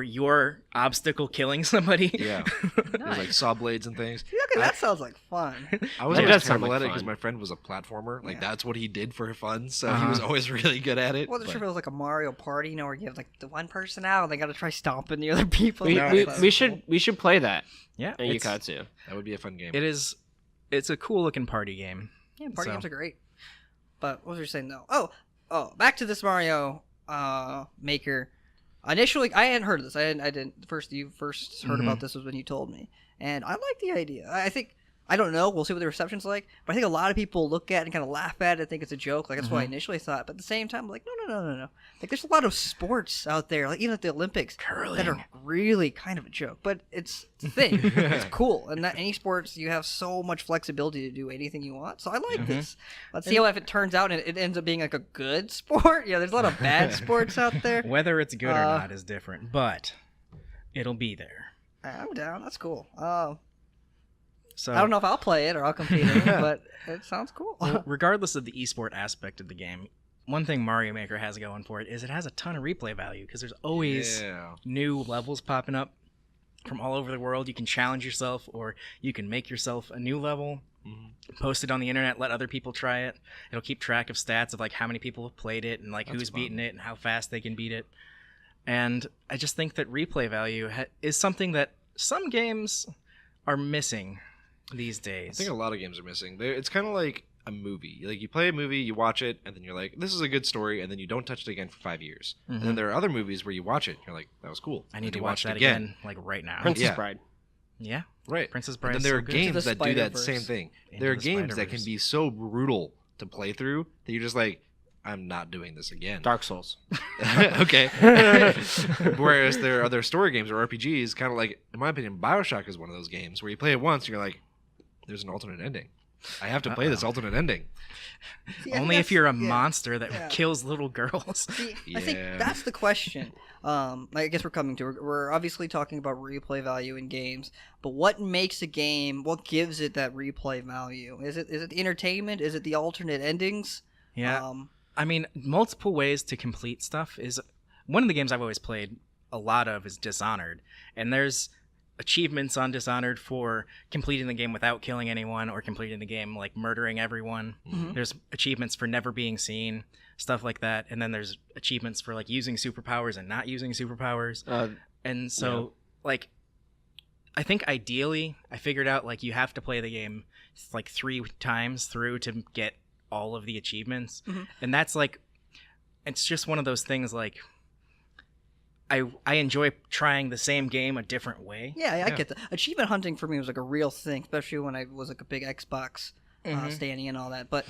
your obstacle killing somebody. Yeah. There's like saw blades and things. Yeah, 'cause that sounds like fun. I was That always does sound terrible like at it because fun. my friend was a platformer. Like Yeah. that's what he did for fun. So he Uh-huh. was always really good at it. I wasn't but- sure if it was like a Mario Party, you know, where you have like the one person out and they got to try stomping the other people. We, That we, sounds we cool. should play that Yeah, in it's, Ukatsu. That would be a fun game. it is. It's a cool looking party game. Yeah, party So- games are great. But what was you saying though? Oh, back to this Mario Maker. Initially, I hadn't heard of this. I didn't. You first heard Mhm. about this was when you told me, and I like the idea. I think I don't know. We'll see what the reception's like. But I think a lot of people look at it and kind of laugh at it and think it's a joke. Like that's what I initially thought. But at the same time, I'm like no. Like there's a lot of sports out there, like even at the Olympics, that Curling. are really kind of a joke. But it's a thing. It's cool. And that any sports, you have so much flexibility to do anything you want. So I like this. Let's see how if it turns out and it ends up being like a good sport. Yeah, there's a lot of bad sports out there. Whether it's good or not is different, but it'll be there. I'm down. That's cool. So I don't know if I'll play it or I'll compete in it, but it sounds cool. well, regardless of the esport aspect of the game, one thing Mario Maker has going for it is it has a ton of replay value because there's always Yeah. new levels popping up from all over the world. You can challenge yourself, or you can make yourself a new level, post it on the internet, let other people try it. It'll keep track of stats of like how many people have played it and like That's who's fun. beaten it and how fast they can beat it. And I just think that replay value is something that some games are missing these I days. think a lot of games are missing. It's kind of like a movie. Like you play a movie, you watch it, and then you're like, "This is a good story," and then you don't touch it again for 5 years. And then there are other movies where you watch it, and you're like, "That was cool." I need And to you watch it that again, like right now. Princess Yeah. Bride. Yeah, Right. Princess And Bride. then there are so good. games the that do that Spider-Verse. same thing. Into There are the games that can Spider-Verse. be so brutal to play through that you're just like, "I'm not doing this again." Dark Souls. Okay. Whereas there are other story games or RPGs, kind of like, in my opinion, Bioshock is one of those games where you play it once, and you're like, "There's an alternate ending. I have to play this alternate ending." See, I think Only if that's- you're a yeah. monster that Yeah. kills little girls. See, I think Yeah. that's the question. I guess we're coming to. We're obviously talking about replay value in games, but what makes a game? What gives it that replay value? Is it the entertainment? Is it the alternate endings? Yeah. I mean, multiple ways to complete stuff is one of the games I've always played a lot of is Dishonored, and there's achievements on Dishonored for completing the game without killing anyone or completing the game like murdering everyone. Mhm. There's achievements for never being seen, stuff like that, and then there's achievements for like using superpowers and not using superpowers. And so like I think ideally I figured out like you have to play the game like 3 times through to get all of the achievements. Mhm. And that's like it's just one of those things like I enjoy trying the same game a different way. Yeah, I Yeah. get that. Achievement hunting for me was like a real thing, especially when I was like a big Xbox standing and all that. But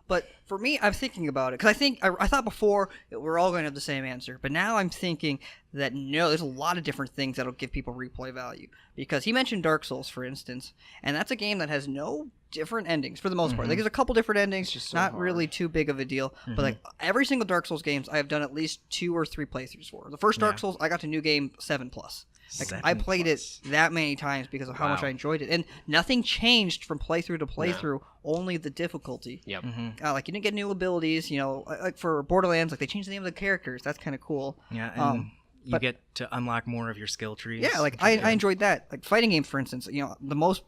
but for me, I'm thinking about it because I thought before we're all going to have the same answer, but now I'm thinking that no, there's a lot of different things that'll give people replay value. Because he mentioned Dark Souls, for instance, and that's a game that has no different endings for the most part. Like there's a couple different endings, It's just so not hard. really too big of a deal. But like every single Dark Souls games, I have done at least 2 or 3 playthroughs for. The first Dark Yeah. Souls, I got to new game 7+. Like, 7+. I played it that many times because of how much Wow. I enjoyed it, and nothing changed from playthrough to playthrough. Only the difficulty. Yep. Like you didn't get new abilities. You know, like for Borderlands, like they changed the name of the characters. That's kind of cool. Yeah, and you but- get to unlock more of your skill trees. Yeah, like which I is good. enjoyed that. Like fighting games, for instance. You know, the most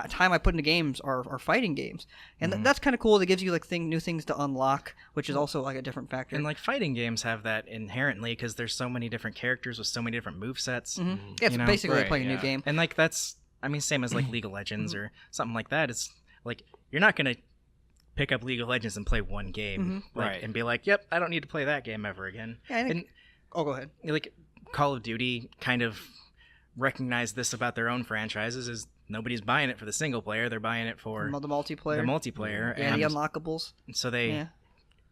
time I put into games are fighting games, and that's kind of cool. It gives you like new things to unlock, which is also like a different factor. And like fighting games have that inherently because there's so many different characters with so many different movesets. Yeah, it's you know, basically like right, playing a new yeah. game. And like that's I mean same as like League of Legends or something like that. It's like you're not gonna pick up League of Legends and play one game like, Right. and be like, yep, I don't need to play that game ever again. Yeah, I think, And oh, go ahead. like Call of Duty kind of recognized this about their own franchises is nobody's buying it for the single player, they're buying it for The multiplayer. the multiplayer. Yeah, and the unlockables. so they Yeah.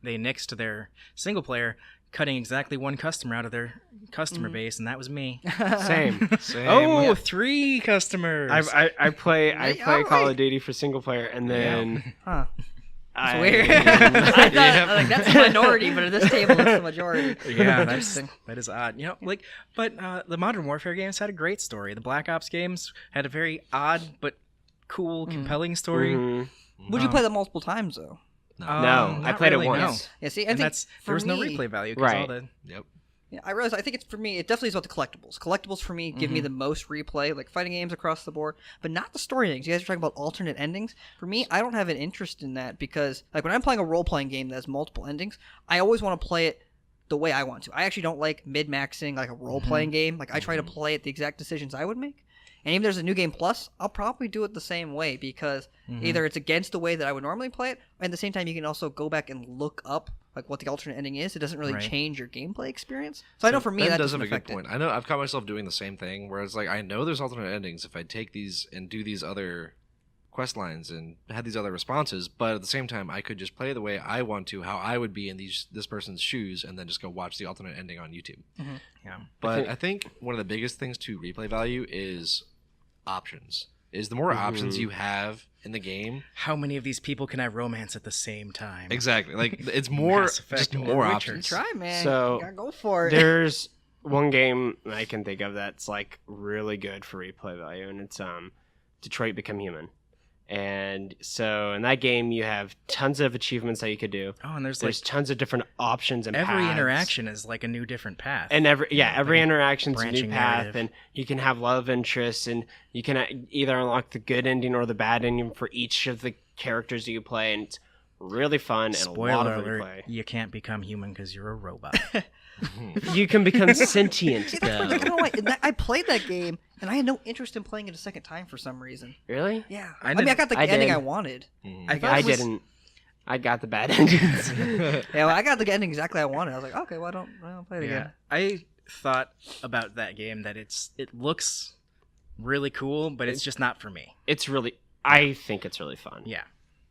nixed their single player, cutting exactly one customer out of their customer base, and that was me. Same. Same. Oh, 3 customers. I play Yeah, Call alright. of Duty for single player, and then Huh. I, It's weird. I thought like that's the minority, but at this table it's the majority. Yeah, that's Interesting. that is odd. You know, like, but the Modern Warfare games had a great story. The Black Ops games had a very odd but cool, compelling story. Mhm. Would you play them multiple times though? No, I not played really, it no. once. Yeah, see, I And think there for was no me- replay value because all Right. the Yep. Yeah, I realize. I think it's for me. It definitely is about the collectibles. Collectibles for me give me the most replay, like fighting games across the board, but not the story endings. You guys are talking about alternate endings. For me, I don't have an interest in that because, like, when I'm playing a role-playing game that has multiple endings, I always want to play it the way I want to. I actually don't like mid-maxing like a role-playing game. Like, I try to play it the exact decisions I would make. And even if there's a new game plus, I'll probably do it the same way because either it's against the way that I would normally play it, or at the same time you can also go back and look up like what the alternate ending is. It doesn't really Right. change your gameplay experience. So I know for me Ben that does doesn't have a good affect it. point. I know I've caught myself doing the same thing, where it's like I know there's alternate endings if I take these and do these other quest lines and had these other responses, but at the same time I could just play the way I want to, how I would be in this person's shoes, and then just go watch the alternate ending on YouTube. yeah. But I think one of the biggest things to replay value is options. Is the more options you have in the game, How many of these people can I romance at the same time? exactly. Like it's more Mass Effect just or more Witcher. options. Try, man. So, You gotta go for it. There's one game I can think of that's like really good for replay value, and it's Detroit Become Human. And so in that game, you have tons of achievements that you could do. Oh, and there's There's tons of different options and every paths. interaction is like a new different path. And every interaction's a new branching path, narrative. and you can have love interests, and you can either unlock the good ending or the bad ending for each of the characters that you play, and it's really fun and a lot Spoiler of alert, replay. you can't become human because you're a robot. You can become sentient, See, that's though. what, you know what? I played that game and I had no interest in playing it a second time for some reason. Really? Yeah, I I mean, I got the I ending did. I wanted. I thought I it was- didn't. I got the bad endings. Yeah, well, I got the ending exactly I wanted. I was like, okay, well, I don't play it Yeah, again. I thought about that game that it looks really cool, but it's just not for me. I think it's really fun. Yeah.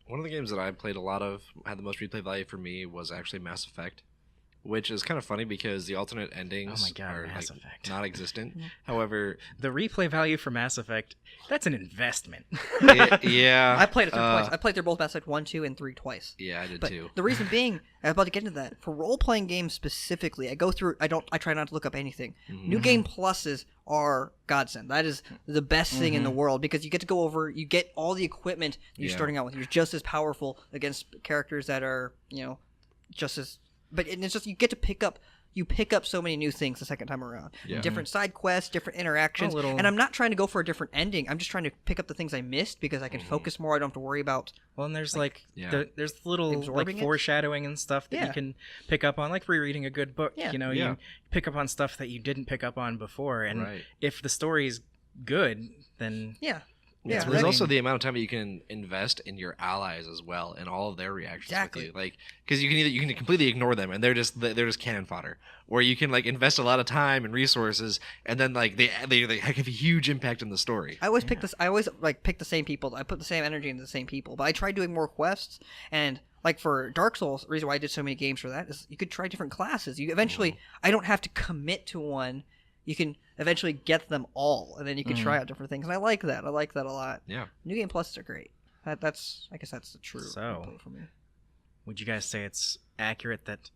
One of the games that I played a lot of, had the most replay value for me, was actually Mass Effect, which is kind of funny because the alternate endings Oh my God, are Mass like Effect. non-existent. However, The replay value for Mass Effect, that's an investment. yeah, I played it through twice. I played through both Mass Effect 1, 2, and 3 twice. yeah, I did But too. the reason being, I was about to get into that. For role-playing games specifically, I try not to look up anything. New Game Pluses are godsend. That is the best thing in the world because you get to go over, you get all the equipment you're Yeah. starting out with. You're just as powerful against characters that are, just as, but it's just, you pick up so many new things the second time around. Yeah. Different side quests, different interactions. And I'm not trying to go for a different ending. I'm just trying to pick up the things I missed because I can focus more. I don't have to worry about. Well, and there's yeah. there's little Absorbing like it? foreshadowing and stuff that Yeah. you can pick up on, like rereading a good book. Yeah. You Yeah. pick up on stuff that you didn't pick up on before, and Right. if the story's good, then Yeah. Yeah, There's I also mean- the amount of time that you can invest in your allies as well, and all of their reactions Exactly. with you. Like, because you can completely ignore them, and they're just cannon fodder. Or you can like invest a lot of time and resources, and then like they have a huge impact on the story. I always pick this. I always pick the same people. I put the same energy into the same people. But I tried doing more quests, and like for Dark Souls, the reason why I did so many games for that is you could try different classes. You eventually, I don't have to commit to one. You can eventually get them all, and then you can try out different things. And I like that. I like that a lot. Yeah. New Game Pluses are great. I guess that's the true So- replay for me. would you guys say it's accurate that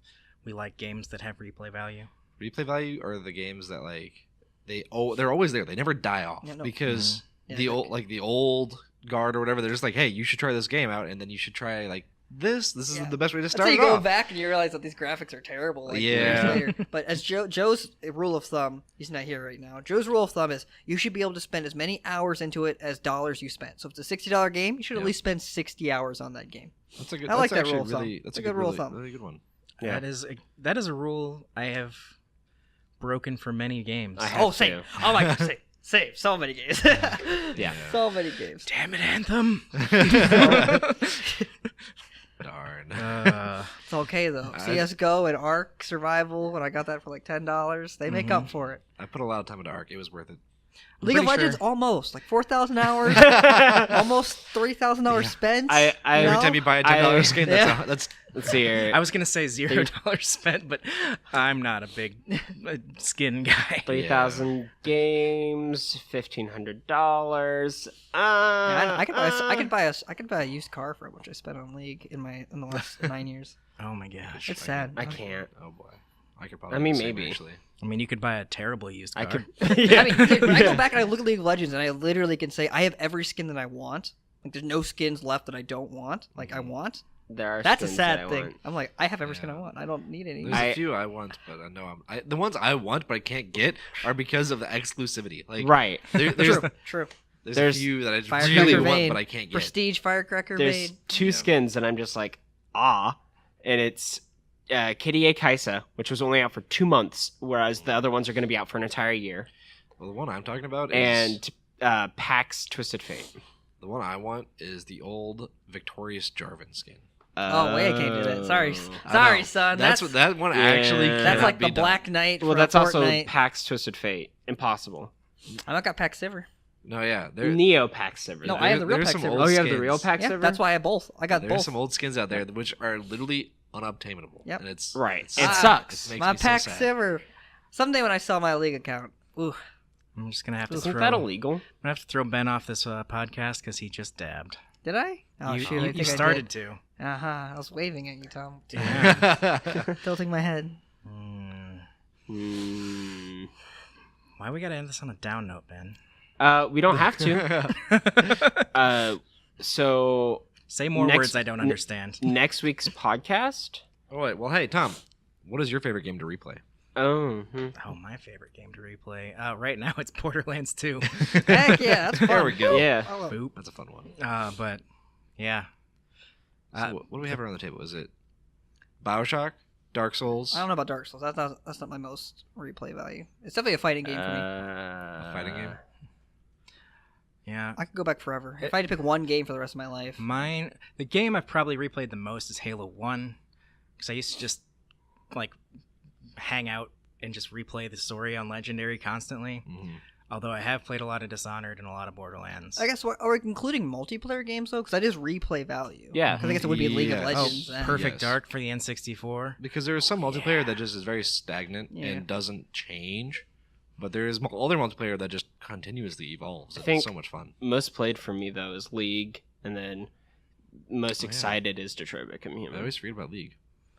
we like games that have replay value? Replay value are the games that like they're always there. They never die off Yeah, no. because Yeah, the old guard or whatever, they're just like, hey, you should try this game out, and then you should try like this is Yeah. the best way to That's start how it you go off. back and you realize that these graphics are terrible. Like, Yeah. years later. But as Joe's rule of thumb, he's not here right now. Joe's rule of thumb is you should be able to spend as many hours into it as dollars you spent. So if it's a $60 game, you should at Yeah. least spend 60 hours on that game. That's a good. I like that's that rule actually of thumb. really. That's It's a a good rule of really, thumb. really good one. Yeah. That is a rule I have broken for many games. I have same. to. Oh my god, same. So many games. Yeah. So many games. Damn it, Anthem! Darn. It's okay though. I- CS:GO and Ark Survival, when I got that for like $10, they make up for it. I put a lot of time into Ark. It was worth it. League of pretty Legends, sure- almost like 4,000 hours, almost $3,000 spent. Every know? time you buy a $10 skin, Yeah. that's Let's see here. I was gonna say $0 spent, but I'm not a big skin guy. 3,000 games, $1,500. Yeah, I could buy a used car for how much I spent on League in the last 9 years. Oh my gosh! It's sad. I can't. oh boy. I could probably. I mean, do the same, maybe. actually. I mean, you could buy a terrible used car. I could. I mean, dude, when I go back and I look at League of Legends and I literally can say I have every skin that I want. Like, there's no skins left that I don't want. Like, I want. There are That's a skins that sad I thing. want. I'm like, I have every skin I Yeah. want. I don't need any. There's a few I want, but I know the ones I want but I can't get are because of the exclusivity. Like Right. there's True. a There's few that I just Firecracker really want Vein, but I can't get. Prestige Firecracker There's Vein. 2 Yeah. skins that I'm just like, and it's Kitty Kaisa, which was only out for 2 months, whereas the other ones are going to be out for an entire year, Well, the one I'm talking about is and PAX Twisted Fate. the one I want is the old Victorious Jarvan skin. Oh, wait, I can't do that. Sorry, I sorry, know. son. That's what that one actually. Yeah. That's cannot like be the done. Black Knight. Well, from that's also Fortnite. PAX Twisted Fate. Impossible. I don't got Pack Siver. No, yeah, Neo PAX Siver. No, there- I have the real there's Pack some Siver. old Oh, you have the skins. real PAX Yeah, Siver? that's why I have both. I got There's both. some old skins out there which are literally unobtainable. Yep. And it's Right. it's- It Ah, sucks. It makes My me so Pack sad. Siver. Someday when I sell my league account. Ooh. I'm just gonna have to Isn't throw. that I'm illegal? gonna have to throw Ben off this podcast because he just dabbed. Did I? Oh, you, shoot. I you think started to. Uh-huh. I was waving at you, Tom. Yeah. Tilting my head. Why we gotta end this on a down note, Ben? We don't have to. So Say more Next- words I don't understand. next week's podcast. Oh wait, well, hey Tom, what is your favorite game to replay? Oh, Oh, my favorite game to replay. Right now it's Borderlands 2. Heck yeah, that's fun. There we go. yeah. I love it. Boop. That's a fun one. But yeah. So what do we have around the table? Is it BioShock, Dark Souls, I don't know about Dark Souls. That's not my most replay value. It's definitely a fighting game for me. a fighting game? Yeah. I could go back forever. If I had to pick one game for the rest of my life. The game I've probably replayed the most is Halo 1. Because I used to just, like, hang out and just replay the story on Legendary constantly. Mhm. Although I have played a lot of Dishonored and a lot of Borderlands. I guess, are we including multiplayer games, though? Because that is replay value. Yeah. Because I guess it would be League of Yes. Legends. Oh, then. Perfect Yes. Dark for the N64. Because there is some multiplayer that just is very stagnant Yeah. and doesn't change, but there is other multiplayer that just continuously evolves. I It's think- so much fun. Most played for me though is League, and then most Oh, yeah. excited is Detroit Become I Human. always forget about League.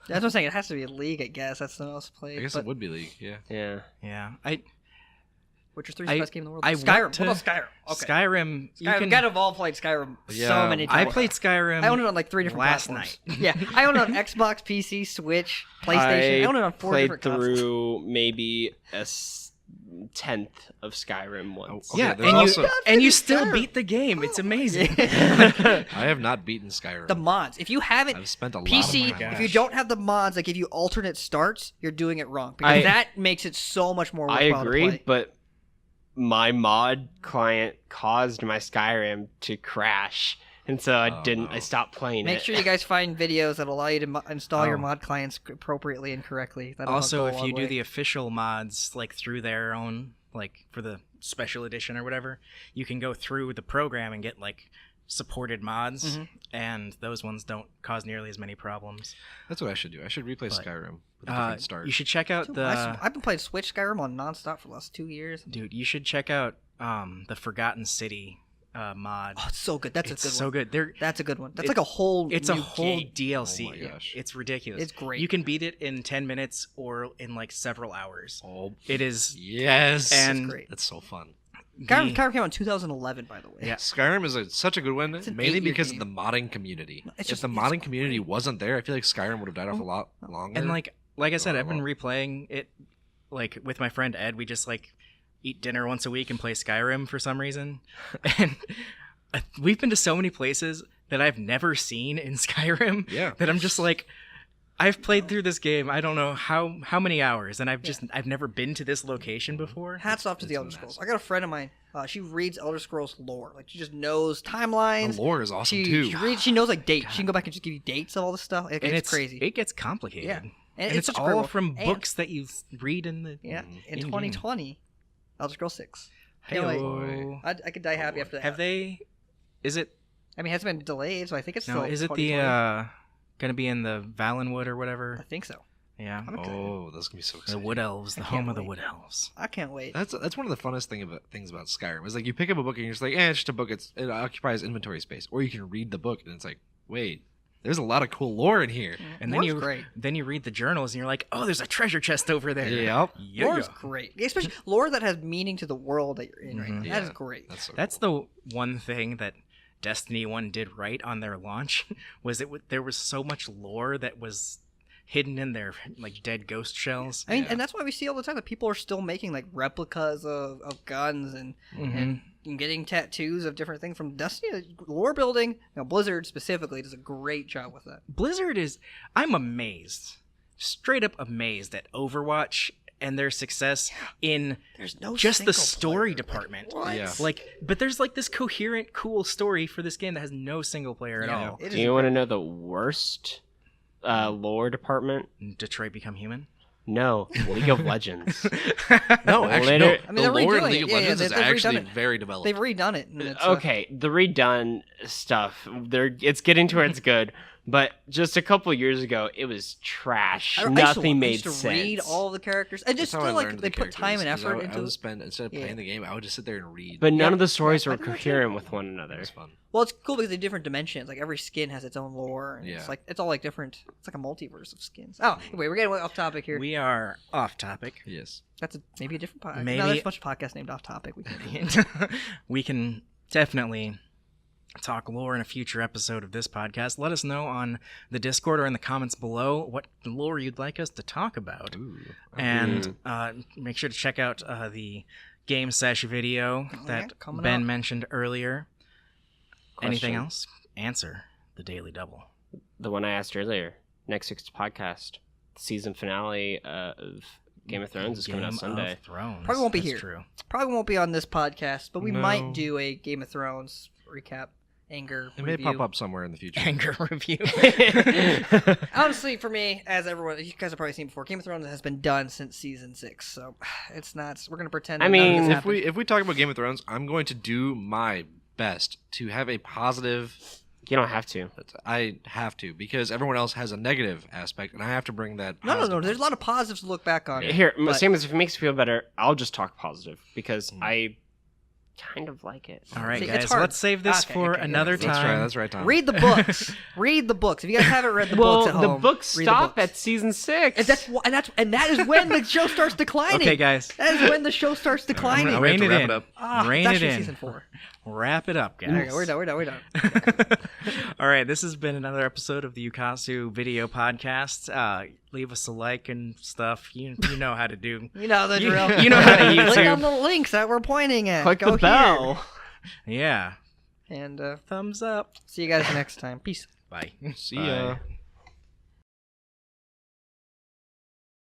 That's what I'm saying. It has to be League, I guess. That's the most played. I guess but it would be League. Yeah. Yeah. Yeah. Witcher 3 is the best game in the world. I Skyrim. want to- What about Skyrim? Okay. Skyrim. You Skyrim. can, God of all played Skyrim Yeah. so many I times. played Skyrim. I own it on like 3 different last platforms. night. Yeah, I own it on Xbox, PC, Switch, PlayStation. I own it on 4 played different consoles. through maybe a tenth of Skyrim once. Okay, Yeah, there's and also- you and you finished still Skyrim. beat the game. It's amazing. I have not beaten Skyrim. The mods. If you haven't I've spent a lot PC, of my if you don't have the mods that give you alternate starts, you're doing it wrong because I- that makes it so much more I worthwhile to agree, play. but my mod client caused my Skyrim to crash, and so I Oh, didn't. no. I stopped playing Make it. sure you guys find videos that allow you to install your Oh. mod clients appropriately and correctly. That'll Also, go a if long you do way. the official mods, like through their own, like for the special edition or whatever, you can go through the program and get like supported mods, Mhm. and those ones don't cause nearly as many problems. That's what I should do. I should replay But, Skyrim with a different start. You should check out Dude, the I've been playing Switch Skyrim on nonstop for the last 2 years. dude. You should check out the Forgotten City mod. Oh, it's so good. That's It's a good so one. good. They're That's a good one. That's it- like a whole. It's a new whole game. DLC. Oh my gosh. It's ridiculous. It's great. You can beat it in 10 minutes or in like several hours. Oh, It is yes. And- It's great. That's so fun. Skyrim came out in 2011, by the way. Yeah. Skyrim is such a good one, It's an mainly 8-year because game. of the modding community. It's If just- the it's modding community great. wasn't there, I feel like Skyrim would have died off a lot longer. And like I said, Oh, I've been well. replaying it like with my friend Ed. We just like eat dinner once a week and play Skyrim for some reason. And we've been to so many places that I've never seen in Skyrim yeah, that I'm just like, I've played through this game I don't know how many hours, and I've never been to this location before. Hats off to the It's Elder massive. Scrolls. I got a friend of mine. She reads Elder Scrolls lore. Like she just knows the timelines. lore is awesome She too. reads. She knows like dates. She can go back and just give you dates of all this stuff. Like, And it's crazy. It gets complicated. Yeah. And it's such a great all world. from And- books that you read in the Yeah. Mhm. In in-game. 2020, Elder Scrolls 6. Can't wait. Hey-o. I could die happy after that. Have they? Is it? I mean, it hasn't been delayed, so I think it's No, still. is it 2020. gonna be in the Valenwood or I whatever? think so. Yeah, I'm excited. Oh, that's gonna be so the exciting. Wood Elves, the I home can't of the wait. Wood Elves. I can't wait. That's one of the funnest things about Skyrim is like you pick up a book and you're just like, it's just a book. It occupies inventory space, or you can read the book and it's like, wait, there's a lot of cool lore in here. And then Lore's great. then you read the journals and you're like, oh, there's a treasure chest over there. Yep. Yeah. Lore's great, especially lore that has meaning to the world that you're in right now. Mhm. That is Yeah. great. That's so That's cool. the one thing that Destiny 1 did right on their launch was there was so much lore that was hidden in their like dead ghost shells. I mean, and that's why we see all the time that people are still making like replicas of guns and getting tattoos of different things from Destiny. Lore building, Blizzard specifically does a great job with that. Blizzard I'm amazed, straight up amazed at Overwatch and their success in There's no just the single story player. department. What? Yeah. But there's like this coherent, cool story for this game that has no single player at all. It Do is you want to know the worst lore department? Detroit Become Human? No, League of Legends. No, actually, Later- no. I mean, they're The lore in redoing League it. of Yeah, Legends is they've redone actually it. very developed. They've redone it. And it's, Okay, the redone stuff, it's getting to where it's good. But just a couple years ago, it was trash. Nothing made to sense. read all the characters. And just That's how I still like learned they the put time and characters, 'cause effort I into would it. spend, instead of playing the game, I would just sit there and read. But none Yeah, of the stories yeah, were I think that's coherent with one another. It was fun. Well, it's cool because they have different dimensions. Like every skin has its own lore. And Yeah. it's all like different. It's like a multiverse of skins. Oh, anyway, we're getting way off topic here. We are off topic. Yes. That's maybe a different podcast. Maybe- No, there's a bunch of podcasts named Off Topic. We can We can definitely talk lore in a future episode of this podcast. Let us know on the Discord or in the comments below what lore you'd like us to talk about. Ooh. And make sure to check out the Game Sesh video that coming Ben up. mentioned earlier. Anything Question. else? Answer the Daily Double. The one I asked earlier. Next week's podcast. Season finale of Game of Thrones is coming out Game Sunday. of Thrones. Probably won't be That's here. True. Probably won't be on this podcast, but we No. might do a Game of Thrones recap, anger It may review. pop up somewhere in the future. Anger review. Honestly, for me, as everyone, you guys have probably seen before, Game of Thrones has been done since season 6, so it's not. We're gonna pretend. I that none of mean, this If we happened. if we talk about Game of Thrones, I'm going to do my best to have a positive. You don't have to. I have to because everyone else has a negative aspect, and I have to bring that. No. positive There's a lot of positives to look back on. Here, but- same as if it makes you feel better, I'll just talk positive because I kind of like it. All right, See, it's guys. hard. Let's save this Okay, for okay, another That's time. right. That's right, Tom. Read the books. Read the books. If you guys haven't read the Well, books at the home, books read the stop books. at season 6. And that is when the show starts declining. Okay, guys. That is when the show starts declining. gonna- we have Rein to it wrap in. it up. Rein It's it actually in. season 4. Wrap it up, guys. There you go. We're done. All right, this has been another episode of the Ukatsu Video Podcast. Leave us a like and stuff. You know how to do. You know the You- drill. you know how to Click YouTube. on the links that we're pointing at. Click Go the bell. Yeah. Here. And Thumbs up. see you guys next time. Peace. Bye. See ya. Bye.